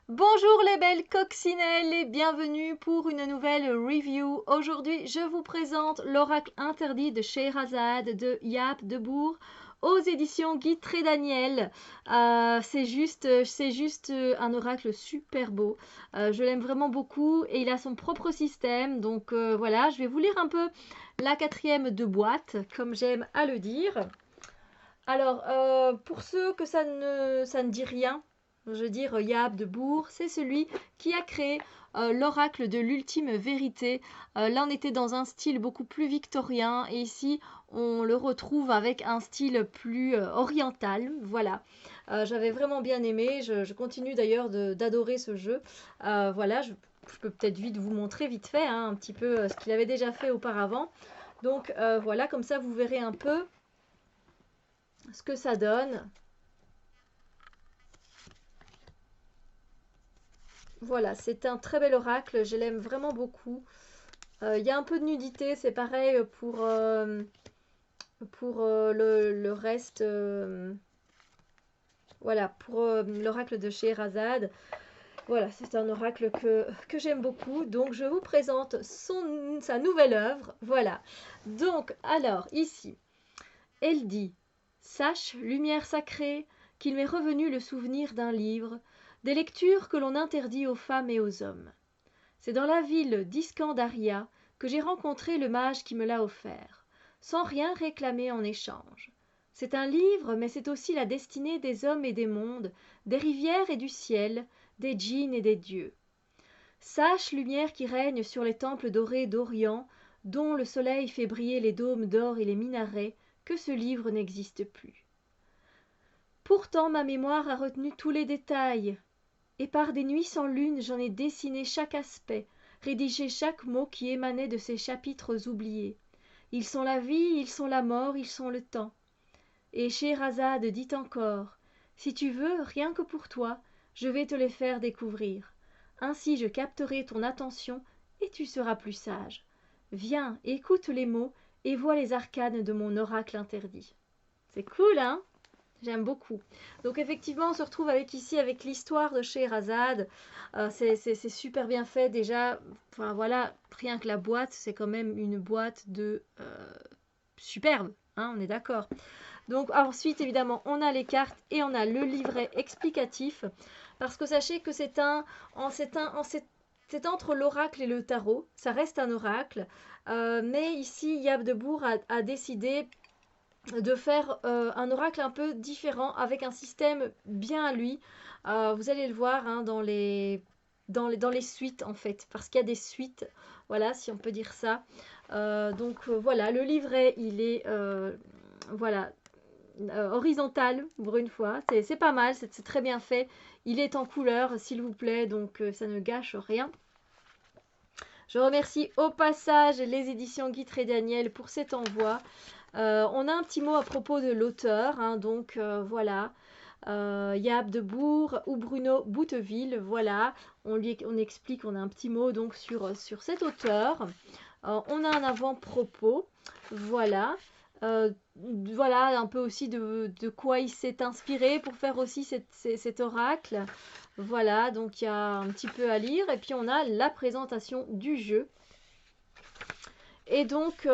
Bonjour les belles coccinelles et bienvenue pour une nouvelle review. Aujourd'hui, je vous présente l'oracle interdit de Scheherazade de Jaap de Boer aux éditions Guy Trédaniel. C'est juste un oracle super beau. Je l'aime vraiment beaucoup et il a son propre système. Donc voilà, je vais vous lire un peu la quatrième de boîte, comme j'aime à le dire. Alors, pour ceux que ça ne dit rien, je veux dire, Jaap de Boer, c'est celui qui a créé l'oracle de l'ultime vérité. Là, on était dans un style beaucoup plus victorien et ici, on le retrouve avec un style plus oriental. Voilà. J'avais vraiment bien aimé. Je continue d'ailleurs d'adorer ce jeu. Voilà, je peux peut-être vite vous montrer vite fait hein, un petit peu ce qu'il avait déjà fait auparavant. Donc voilà, comme ça, vous verrez un peu ce que ça donne. Voilà, c'est un très bel oracle, je l'aime vraiment beaucoup. Il y a un peu de nudité, c'est pareil pour le reste. Voilà, pour l'oracle de Scheherazade. Voilà, c'est un oracle que j'aime beaucoup. Donc, je vous présente sa nouvelle œuvre. Voilà. Donc, alors, ici, elle dit: Sache, lumière sacrée, qu'il m'est revenu le souvenir d'un livre, des lectures que l'on interdit aux femmes et aux hommes. C'est dans la ville d'Iscandaria que j'ai rencontré le mage qui me l'a offert, sans rien réclamer en échange. C'est un livre, mais c'est aussi la destinée des hommes et des mondes, des rivières et du ciel, des djinns et des dieux. Sache, lumière qui règne sur les temples dorés d'Orient, dont le soleil fait briller les dômes d'or et les minarets, que ce livre n'existe plus. Pourtant ma mémoire a retenu tous les détails, et par des nuits sans lune j'en ai dessiné chaque aspect, rédigé chaque mot qui émanait de ces chapitres oubliés. Ils sont la vie, ils sont la mort, ils sont le temps. Et Scheherazade dit encore: Si tu veux, rien que pour toi, je vais te les faire découvrir. Ainsi je capterai ton attention et tu seras plus sage. Viens, écoute les mots et vois les arcanes de mon oracle interdit. C'est cool, hein? J'aime beaucoup. Donc effectivement, on se retrouve avec l'histoire de Scheherazade. C'est super bien fait déjà. Enfin voilà, rien que la boîte, c'est quand même une boîte de superbe. Hein, on est d'accord. Donc ensuite, évidemment, on a les cartes et on a le livret explicatif. Parce que sachez que c'est entre l'oracle et le tarot. Ça reste un oracle. Mais ici, Jaap de Boer a décidé de faire un oracle un peu différent avec un système bien à lui. Vous allez le voir hein, dans les suites en fait, parce qu'il y a des suites, voilà, si on peut dire ça. Voilà, le livret, il est voilà, horizontal pour une fois. C'est pas mal, c'est très bien fait. Il est en couleur, s'il vous plaît, donc ça ne gâche rien. Je remercie au passage les éditions Guy Trédaniel pour cet envoi. On a un petit mot à propos de l'auteur, hein, donc voilà. Jaap de Boer ou Bruno Bouteville, voilà. On explique, on a un petit mot donc sur cet auteur. On a un avant-propos, voilà. Voilà un peu aussi de quoi il s'est inspiré pour faire aussi cet oracle. Voilà, donc il y a un petit peu à lire. Et puis on a la présentation du jeu. Et donc,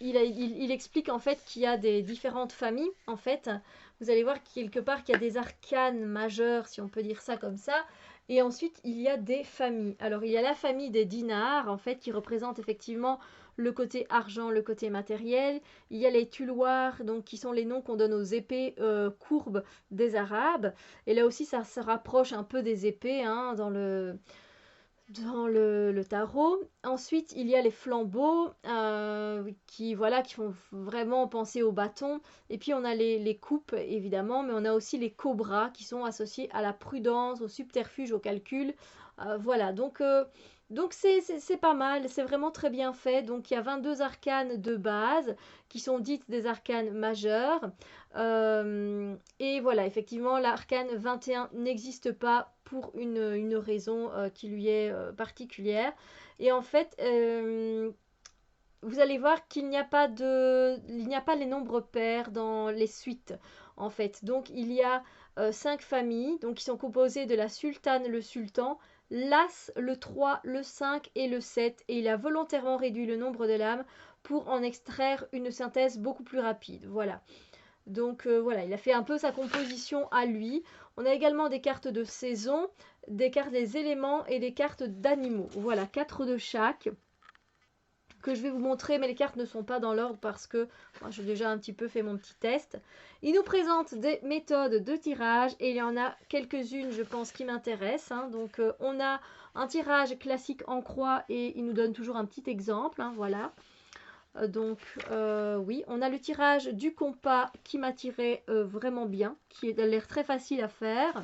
il explique en fait qu'il y a des différentes familles. En fait, vous allez voir quelque part qu'il y a des arcanes majeurs, si on peut dire ça comme ça. Et ensuite, il y a des familles. Alors, il y a la famille des dinars, en fait, qui représente effectivement le côté argent, le côté matériel. Il y a les tuloirs, donc qui sont les noms qu'on donne aux épées courbes des Arabes. Et là aussi, ça se rapproche un peu des épées hein, dans le tarot. Ensuite, il y a les flambeaux voilà, qui font vraiment penser au bâton. Et puis, on a les coupes, évidemment, mais on a aussi les cobras qui sont associés à la prudence, au subterfuge, au calcul. Voilà, donc c'est pas mal, c'est vraiment très bien fait. Donc, il y a 22 arcanes de base qui sont dites des arcanes majeures. Et voilà, effectivement, l'arcane 21 n'existe pas pour une raison qui lui est particulière. Et en fait, vous allez voir qu'il n'y a pas les nombres pairs dans les suites. en fait. Donc il y a 5 familles, donc qui sont composées de la sultane, le sultan, l'as, le 3, le 5 et le 7. Et il a volontairement réduit le nombre de lames pour en extraire une synthèse beaucoup plus rapide. Voilà. Donc voilà, il a fait un peu sa composition à lui. On a également des cartes de saison, des cartes des éléments et des cartes d'animaux. Voilà, 4 de chaque que je vais vous montrer, mais les cartes ne sont pas dans l'ordre parce que moi j'ai déjà un petit peu fait mon petit test. Il nous présente des méthodes de tirage et il y en a quelques-unes, je pense, qui m'intéressent. Hein. Donc on a un tirage classique en croix et il nous donne toujours un petit exemple. Hein, voilà. Oui, on a le tirage du compas qui m'a tiré vraiment bien, qui a l'air très facile à faire.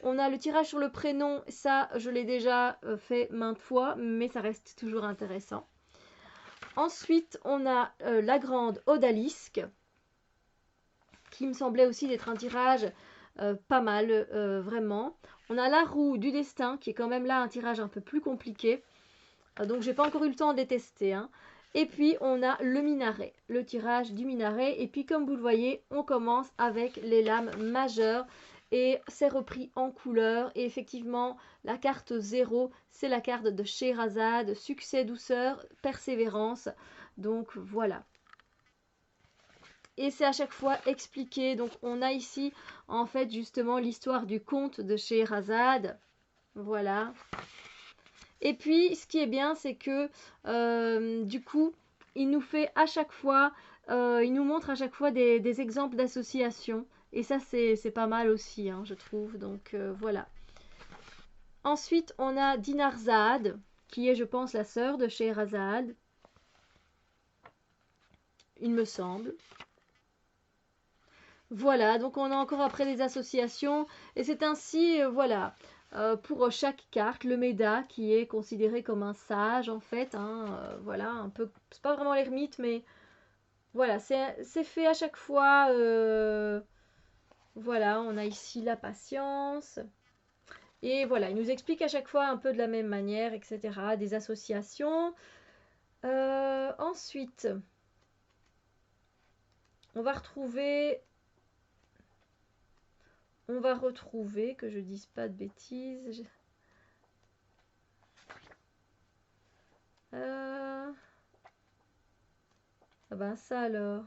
On a le tirage sur le prénom, ça je l'ai déjà fait maintes fois, mais ça reste toujours intéressant. Ensuite, on a la grande odalisque, qui me semblait aussi d'être un tirage pas mal, vraiment. On a la roue du destin, qui est quand même là un tirage un peu plus compliqué. Donc, j'ai pas encore eu le temps de les tester. Hein. Et puis, on a le minaret, le tirage du minaret. Et puis, comme vous le voyez, on commence avec les lames majeures. Et c'est repris en couleur. Et effectivement, la carte 0, c'est la carte de Scheherazade. Succès, douceur, persévérance. Donc, voilà. Et c'est à chaque fois expliqué. Donc, on a ici, en fait, justement, l'histoire du conte de Scheherazade. Voilà. Et puis, ce qui est bien, c'est que du coup, il nous fait à chaque fois, il nous montre à chaque fois des exemples d'associations. Et ça, c'est pas mal aussi, hein, je trouve. Donc, voilà. Ensuite, on a Dinarzade, qui est, je pense, la sœur de Scheherazade. Il me semble. Voilà, donc on a encore après des associations. Et c'est ainsi, voilà. Pour chaque carte, le Méda qui est considéré comme un sage en fait, hein, voilà, un peu, c'est pas vraiment l'ermite, mais voilà, c'est fait à chaque fois, voilà, on a ici la patience, et voilà, il nous explique à chaque fois un peu de la même manière, etc., des associations. Ensuite, on va retrouver, que je dise pas de bêtises, ah ben ça alors.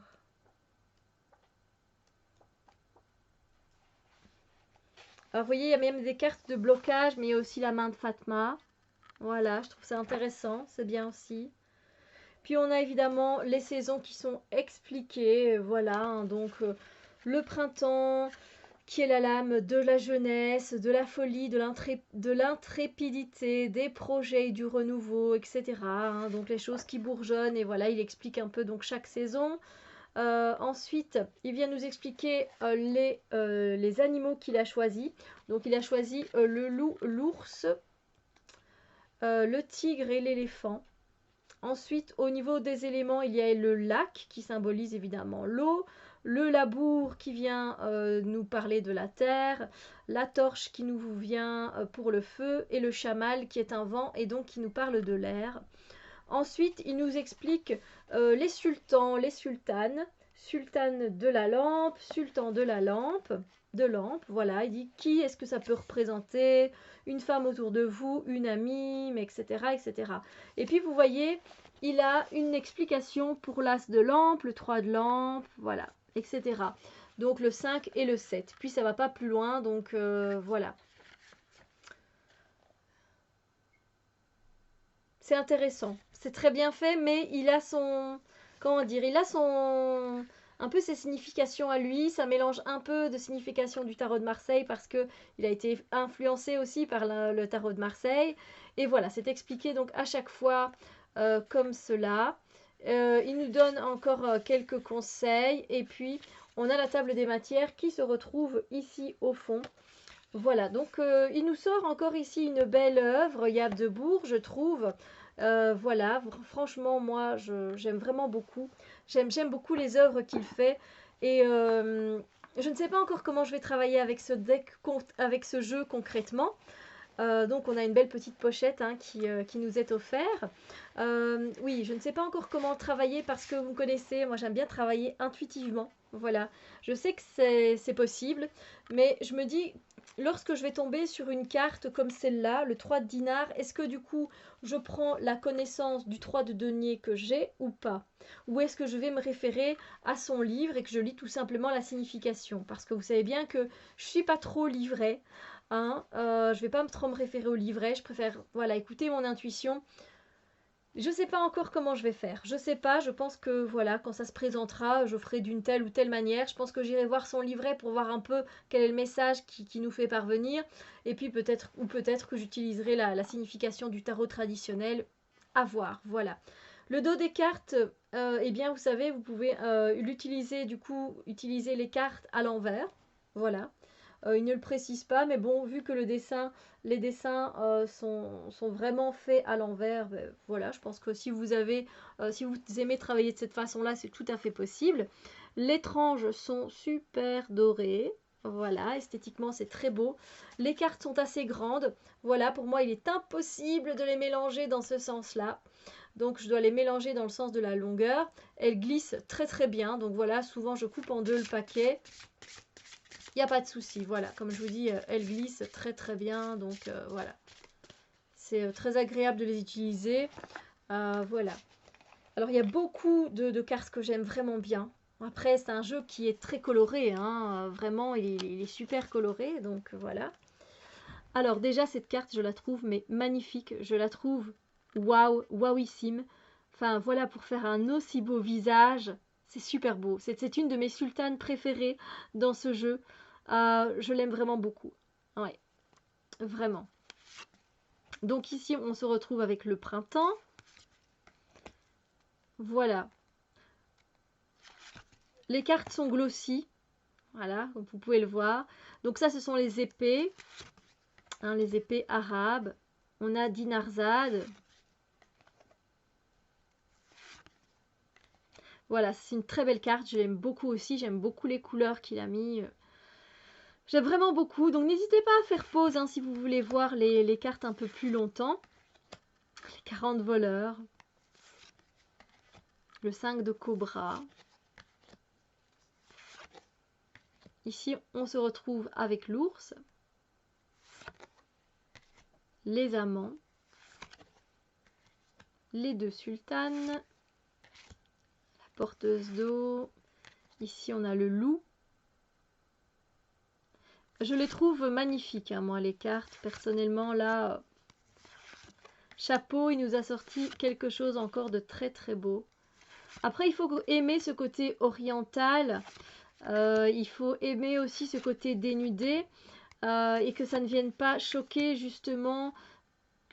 Alors vous voyez, il y a même des cartes de blocage, mais il y a aussi la main de Fatma. Voilà, je trouve ça intéressant, c'est bien aussi. Puis on a évidemment les saisons qui sont expliquées, voilà, hein, donc le printemps, qui est la lame de la jeunesse, de la folie, de l'intrépidité, des projets, du renouveau, etc. Hein, donc les choses qui bourgeonnent, et voilà, il explique un peu donc chaque saison. Ensuite, il vient nous expliquer les animaux qu'il a choisis. Donc il a choisi le loup, l'ours, le tigre et l'éléphant. Ensuite, au niveau des éléments, il y a le lac qui symbolise évidemment l'eau, le labour qui vient nous parler de la terre, la torche qui nous vient pour le feu et le chamal qui est un vent et donc qui nous parle de l'air. Ensuite, il nous explique les sultans, les sultanes, sultane de la lampe, sultan de la lampe, voilà, il dit qui est-ce que ça peut représenter, une femme autour de vous, une amie, etc., etc. Et puis vous voyez, il a une explication pour l'as de lampe, le 3 de lampe, voilà, etc. Donc le 5 et le 7. Puis ça va pas plus loin, donc voilà. C'est intéressant, c'est très bien fait, mais il a son, comment dire, il a son, un peu ses significations à lui. Ça mélange un peu de signification du tarot de Marseille parce que il a été influencé aussi par le tarot de Marseille. Et voilà, c'est expliqué donc à chaque fois comme cela. Il nous donne encore quelques conseils et puis on a la table des matières qui se retrouve ici au fond. Voilà, donc il nous sort encore ici une belle œuvre, Yves de Bourg, je trouve. Voilà, franchement, moi, j'aime vraiment beaucoup. J'aime beaucoup les œuvres qu'il fait. Et je ne sais pas encore comment je vais travailler avec ce deck, avec ce jeu concrètement. Donc on a une belle petite pochette hein, qui nous est offerte. Oui, je ne sais pas encore comment travailler parce que vous me connaissez, moi j'aime bien travailler intuitivement. Voilà, je sais que c'est possible, mais je me dis, lorsque je vais tomber sur une carte comme celle-là, le 3 de dinar, est-ce que du coup je prends la connaissance du 3 de denier que j'ai ou pas? Ou est-ce que je vais me référer à son livre et que je lis tout simplement la signification? Parce que vous savez bien que je suis pas trop livret. Hein, je vais pas trop me référer au livret, je préfère voilà, écouter mon intuition. Je sais pas encore comment je vais faire. Je sais pas, je pense que voilà, quand ça se présentera, je ferai d'une telle ou telle manière. Je pense que j'irai voir son livret pour voir un peu quel est le message qui nous fait parvenir. Et puis peut-être que j'utiliserai la signification du tarot traditionnel. À voir, voilà. Le dos des cartes, eh bien vous savez, vous pouvez l'utiliser du coup, utiliser les cartes à l'envers. Voilà. Il ne le précise pas, mais bon, vu que les dessins sont vraiment faits à l'envers, ben, voilà, je pense que si vous aimez travailler de cette façon-là, c'est tout à fait possible. Les tranches sont super dorées. Voilà, esthétiquement c'est très beau. Les cartes sont assez grandes. Voilà, pour moi il est impossible de les mélanger dans ce sens-là. Donc je dois les mélanger dans le sens de la longueur. Elles glissent très très bien. Donc voilà, souvent je coupe en deux le paquet. Il n'y a pas de souci, voilà, comme je vous dis, elles glissent très très bien, donc voilà. C'est très agréable de les utiliser, voilà. Alors il y a beaucoup de cartes que j'aime vraiment bien. Après, c'est un jeu qui est très coloré, hein, vraiment, il est super coloré, donc voilà. Alors déjà, cette carte, je la trouve mais magnifique, je la trouve waouh, wowissime. Enfin voilà, pour faire un aussi beau visage, c'est super beau. C'est une de mes sultanes préférées dans ce jeu. Je l'aime vraiment beaucoup. Ouais, vraiment. Donc ici, on se retrouve avec le printemps. Voilà. Les cartes sont glossy. Voilà, comme vous pouvez le voir. Donc ça, ce sont les épées. Hein, les épées arabes. On a Dinarzade. Voilà, c'est une très belle carte. Je l'aime beaucoup aussi. J'aime beaucoup les couleurs qu'il a mis. J'aime vraiment beaucoup. Donc n'hésitez pas à faire pause hein, si vous voulez voir les cartes un peu plus longtemps. Les 40 voleurs. Le 5 de cobra. Ici, on se retrouve avec l'ours. Les amants. Les deux sultanes. La porteuse d'eau. Ici, on a le loup. Je les trouve magnifiques, hein, moi, les cartes. Personnellement, là, chapeau, il nous a sorti quelque chose encore de très, très beau. Après, il faut aimer ce côté oriental. Il faut aimer aussi ce côté dénudé. Et que ça ne vienne pas choquer, justement,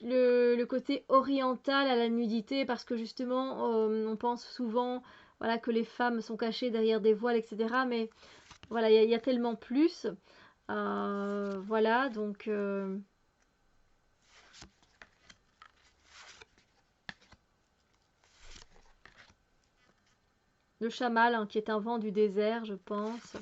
le côté oriental à la nudité. Parce que, justement, on pense souvent voilà, que les femmes sont cachées derrière des voiles, etc. Mais voilà, il y a tellement plus. Voilà, donc le chamal, hein, qui est un vent du désert, je pense.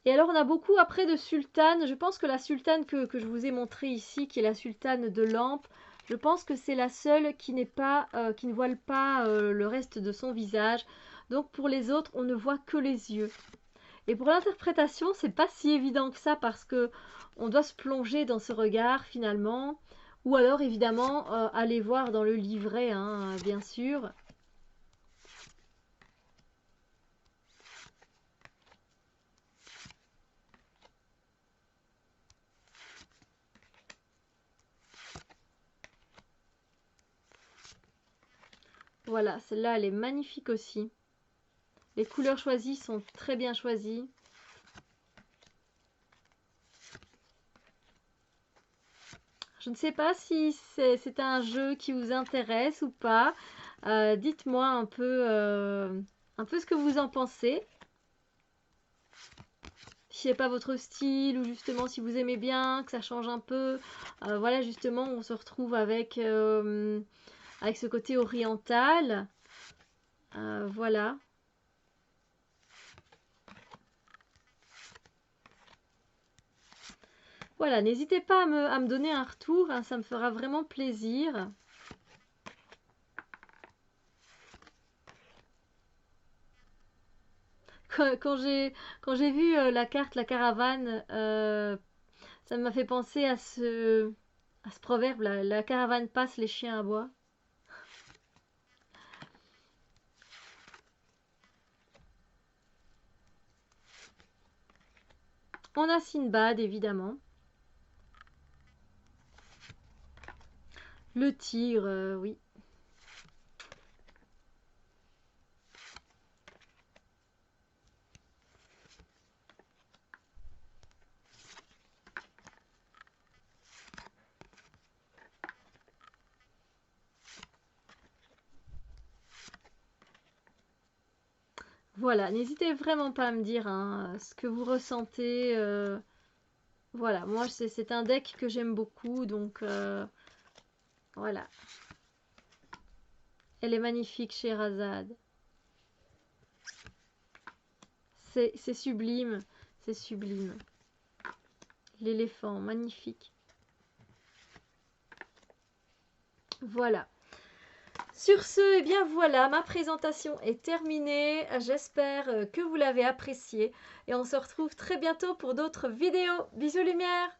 Et alors, on a beaucoup après de sultanes. Je pense que la sultane que je vous ai montrée ici, qui est la sultane de lampe, je pense que c'est la seule qui n'est pas, qui ne voile pas le reste de son visage. Donc, pour les autres, on ne voit que les yeux. Et pour l'interprétation, c'est pas si évident que ça parce que on doit se plonger dans ce regard finalement. Ou alors, évidemment, aller voir dans le livret, hein, bien sûr. Voilà, celle-là, elle est magnifique aussi. Les couleurs choisies sont très bien choisies. Je ne sais pas si c'est un jeu qui vous intéresse ou pas. Dites-moi un peu ce que vous en pensez. Si c'est pas votre style ou justement si vous aimez bien, que ça change un peu. Voilà, justement, on se retrouve avec ce côté oriental. Voilà. Voilà, n'hésitez pas à me donner un retour, hein, ça me fera vraiment plaisir. Quand j'ai vu la carte, la caravane, ça m'a fait penser à ce proverbe, la caravane passe, les chiens aboient. On a Sinbad, évidemment. Le tigre, oui. Voilà, n'hésitez vraiment pas à me dire hein, ce que vous ressentez. Voilà, moi c'est un deck que j'aime beaucoup, donc voilà. Elle est magnifique, Sherazade. C'est sublime, c'est sublime. L'éléphant, magnifique. Voilà. Sur ce, eh bien voilà, ma présentation est terminée. J'espère que vous l'avez appréciée et on se retrouve très bientôt pour d'autres vidéos. Bisous lumière!